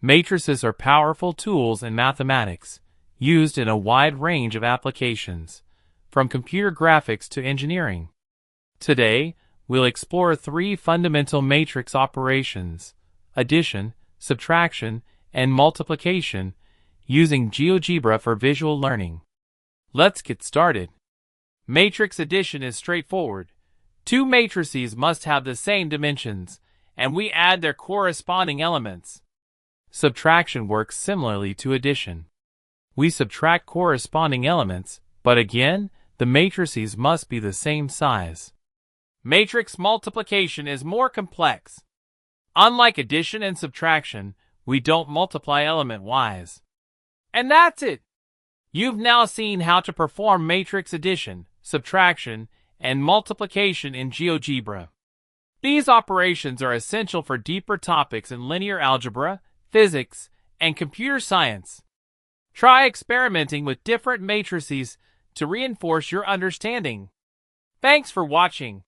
Matrices are powerful tools in mathematics, used in a wide range of applications, from computer graphics to engineering. Today, we'll explore three fundamental matrix operations: addition, subtraction, and multiplication, using GeoGebra for visual learning. Let's get started. Matrix addition is straightforward. Two matrices must have the same dimensions, and we add their corresponding elements. Subtraction works similarly to addition. We subtract corresponding elements, but again, the matrices must be the same size. Matrix multiplication is more complex. Unlike addition and subtraction, we don't multiply element-wise. And that's it! You've now seen how to perform matrix addition, subtraction, and multiplication in GeoGebra. These operations are essential for deeper topics in linear algebra, physics, and computer science. Try experimenting with different matrices to reinforce your understanding. Thanks for watching.